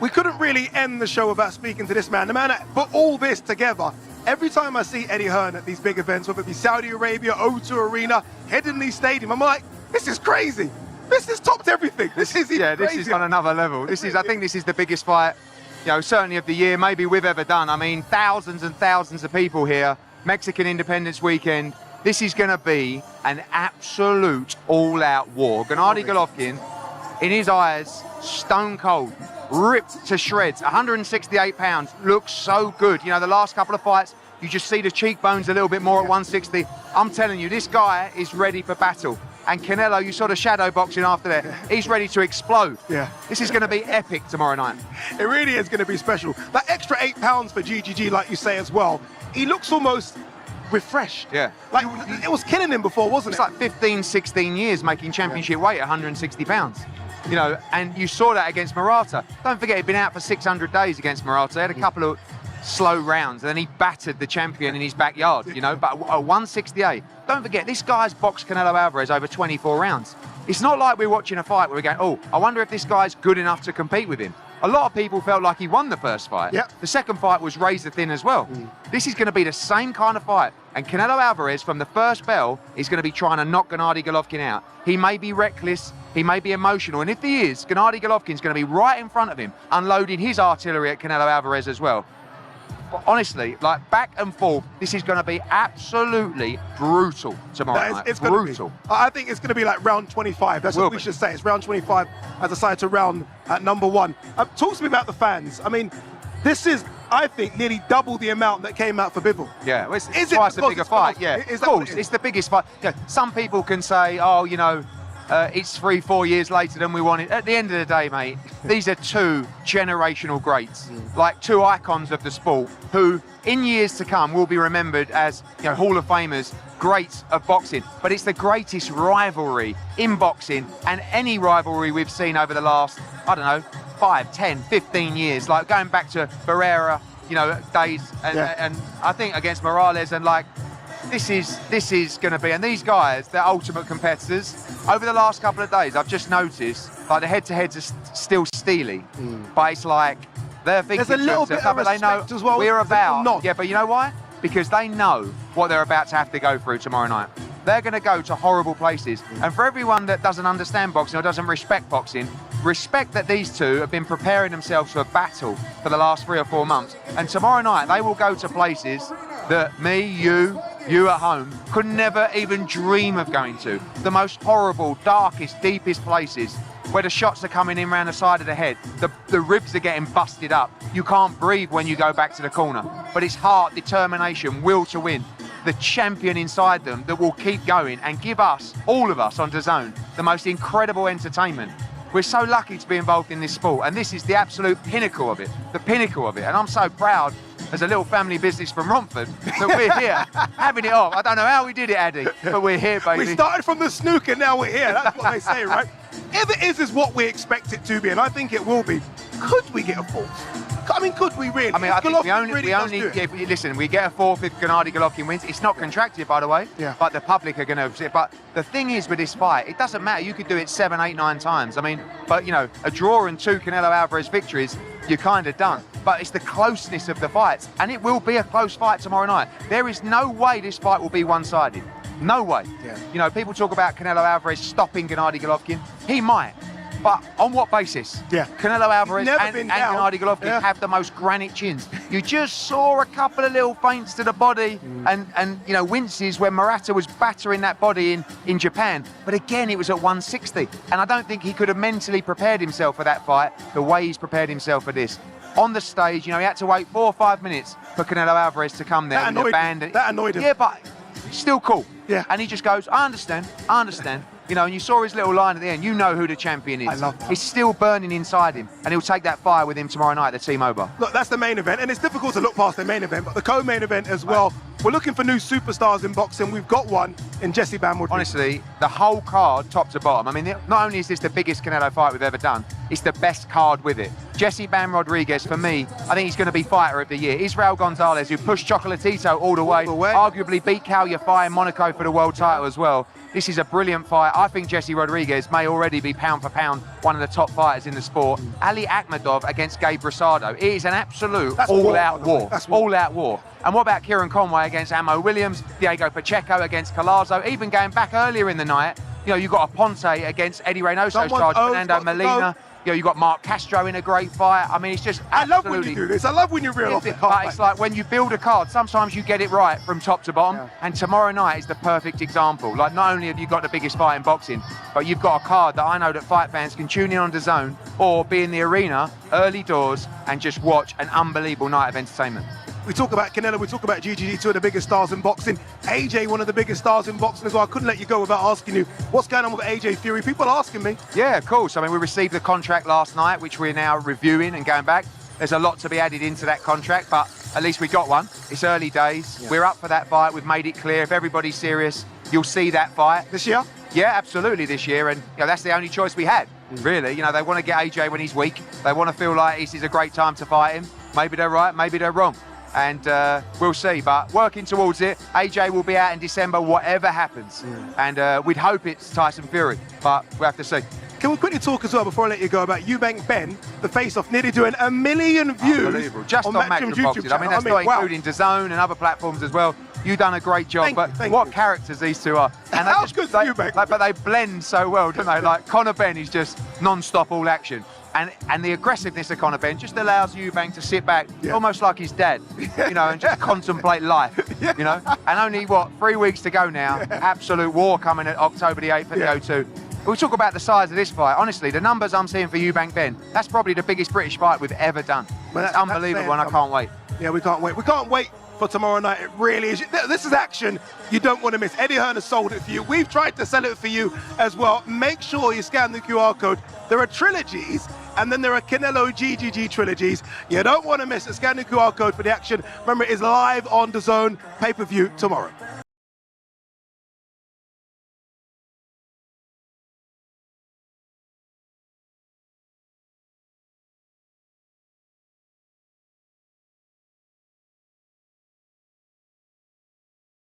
we couldn't really end the show without speaking to this man. The man that put all this together. Every time I see Eddie Hearn at these big events, whether it be Saudi Arabia, O2 Arena, Headingley Stadium, I'm like, this is crazy. This has topped everything. This is yeah, this is on another level. This is, I think this is the biggest fight, you know, certainly of the year, maybe we've ever done. I mean, thousands and thousands of people here, Mexican Independence Weekend. This is going to be an absolute all-out war. Gennady Golovkin, in his eyes, stone cold, ripped to shreds, 168 pounds, looks so good. You know, the last couple of fights, you just see the cheekbones a little bit more at 160. I'm telling you, this guy is ready for battle. And Canelo, you saw the shadow boxing after that. He's ready to explode. Yeah. This is going to be epic tomorrow night. It really is going to be special. That extra 8 pounds for GGG, like you say as well, he looks almost refreshed. Yeah. Like, it was killing him before, wasn't it? It's like 15, 16 years making championship weight, 160 pounds. You know, and you saw that against Murata. Don't forget, he'd been out for 600 days against Murata. He had a couple of slow rounds, and then he battered the champion in his backyard, you know, but 168. Don't forget, this guy's boxed Canelo Alvarez over 24 rounds. It's not like we're watching a fight where we're going, oh, I wonder if this guy's good enough to compete with him. A lot of people felt like he won the first fight. Yep. The second fight was razor thin as well. This is going to be the same kind of fight. And Canelo Alvarez, from the first bell, is going to be trying to knock Gennady Golovkin out. He may be reckless, he may be emotional, and if he is, Gennady Golovkin's going to be right in front of him, unloading his artillery at Canelo Alvarez as well. But honestly, like back and forth, this is going to be absolutely brutal tomorrow night. It's brutal. I think it's going to be like round 25. That's what we should say. It's round 25 as a side to round at number 1. Talk to me about the fans. I mean, this is, I think, nearly double the amount that came out for Bivol. Yeah, well, it's twice the bigger fight. Yeah, of course, it's the biggest fight. Yeah, some people can say, oh, you know, it's 3-4 years later than we wanted. At the end of the day, mate, these are two generational greats, like two icons of the sport, who in years to come will be remembered as, you know, Hall of Famers, greats of boxing. But it's the greatest rivalry in boxing, and any rivalry we've seen over the last, I don't know, 5, 10, 15 years, like going back to Barrera, you know, days, and I think against Morales, and like, this is going to be, and these guys, they're ultimate competitors. Over the last couple of days, I've just noticed, like, the head-to-heads are still steely, but it's like, they're thinking there's a little bit of respect they know as well. We're about, yeah, but you know why? Because they know what they're about to have to go through tomorrow night. They're going to go to horrible places. And for everyone that doesn't understand boxing or doesn't respect boxing, respect that these two have been preparing themselves for a battle for the last 3 or 4 months. And tomorrow night, they will go to places that me, you at home could never even dream of going to. The most horrible, darkest, deepest places where the shots are coming in around the side of the head. The ribs are getting busted up. You can't breathe when you go back to the corner. But it's heart, determination, will to win. The champion inside them that will keep going and give us, all of us on DAZN, the most incredible entertainment. We're so lucky to be involved in this sport, and this is the absolute pinnacle of it, the pinnacle of it. And I'm so proud, as a little family business from Romford, that we're here, having it off. I don't know how we did it, Addy, but we're here, baby. We started from the snooker, now we're here. That's what they say, right? If it is what we expect it to be, and I think it will be, could we get a fourth? I mean, could we really? I mean, I think we only listen, we get a fourth if Gennady Golovkin wins. It's not contracted, by the way, but the public are going to. But the thing is with this fight, it doesn't matter. You could do it 7, 8, 9 times. I mean, but, you know, a draw and 2 Canelo Alvarez victories, you're kind of done. But it's the closeness of the fights, and it will be a close fight tomorrow night. There is no way this fight will be one-sided. No way. Yeah. You know, people talk about Canelo Alvarez stopping Gennady Golovkin. He might. But on what basis? Yeah. Canelo Alvarez and Gennady Golovkin have the most granite chins. You just saw a couple of little feints to the body and you know, winces when Murata was battering that body in Japan. But again, it was at 160. And I don't think he could have mentally prepared himself for that fight the way he's prepared himself for this. On the stage, you know, he had to wait 4 or 5 minutes for Canelo Alvarez to come there. That annoyed him. Yeah, but still cool. Yeah. And he just goes, I understand. You know, and you saw his little line at the end. You know who the champion is. I love that. He's still burning inside him, and he'll take that fire with him tomorrow night at the T-Mobile. Look, that's the main event, and it's difficult to look past the main event, but the co-main event as well. We're looking for new superstars in boxing. We've got one in Jesse Bam. Honestly, the whole card, top to bottom. I mean, not only is this the biggest Canelo fight we've ever done, it's the best card with it. Jesse Bam Rodriguez, for me, I think he's going to be fighter of the year. Israel Gonzalez, who pushed Chocolatito all the way, arguably beat Cal Yafai in Monaco for the world title as well. This is a brilliant fight. I think Jesse Rodriguez may already be pound for pound one of the top fighters in the sport. Ali Akhmedov against Gabe Rosado. It is an absolute all-out war. All-out war. And what about Kieran Conway against Amo Williams, Diego Pacheco against Collazo, even going back earlier in the night, you know, you've got a Ponte against Eddie Reynoso's charge, Fernando Molina. You know, you got Mark Castro in a great fight. I mean, it's just absolutely... I love when you do this. I love when you reel off the card. But it's like when you build a card, sometimes you get it right from top to bottom. And tomorrow night is the perfect example. Like, not only have you got the biggest fight in boxing, but you've got a card that I know that fight fans can tune in on DAZN or be in the arena early doors and just watch an unbelievable night of entertainment. We talk about Canelo, we talk about GGG, two of the biggest stars in boxing. AJ, one of the biggest stars in boxing as well. I couldn't let you go without asking you, what's going on with AJ Fury? People are asking me. Yeah, of course. I mean, we received the contract last night, which we're now reviewing and going back. There's a lot to be added into that contract, but at least we got one. It's early days. Yeah. We're up for that fight. We've made it clear. If everybody's serious, you'll see that fight. This year? Yeah, absolutely this year. And you know, that's the only choice we had, really. You know, they want to get AJ when he's weak. They want to feel like this is a great time to fight him. Maybe they're right, maybe they're wrong. And we'll see, but working towards it. AJ will be out in December, whatever happens. And we'd hope it's Tyson Fury, but we'll have to see. Can we quickly talk as well, before I let you go, about Eubank Ben, the face-off, nearly doing 1 million views just on Matchroom's YouTube channel. I mean, that's not including DAZN and other platforms as well. You've done a great job, but what characters these two are. And how good for Eubank? But they blend so well, don't they? Like, Conor Ben is just non-stop all action. And the aggressiveness of Conor Ben just allows Eubank to sit back, almost like his dad, you know, and just contemplate life, you know. And only, 3 weeks to go now. Absolute war coming at October the 8th at the O2. We'll talk about the size of this fight. Honestly, the numbers I'm seeing for Eubank Ben, that's probably the biggest British fight we've ever done. It's unbelievable, and I can't wait. Yeah, we can't wait. We can't wait for tomorrow night. It really is. This is action you don't want to miss. Eddie Hearn has sold it for you. We've tried to sell it for you as well. Make sure you scan the QR code. There are trilogies, and then there are Canelo GGG trilogies. You don't want to miss it. Scan the QR code for the action. Remember, it is live on DAZN pay-per-view tomorrow.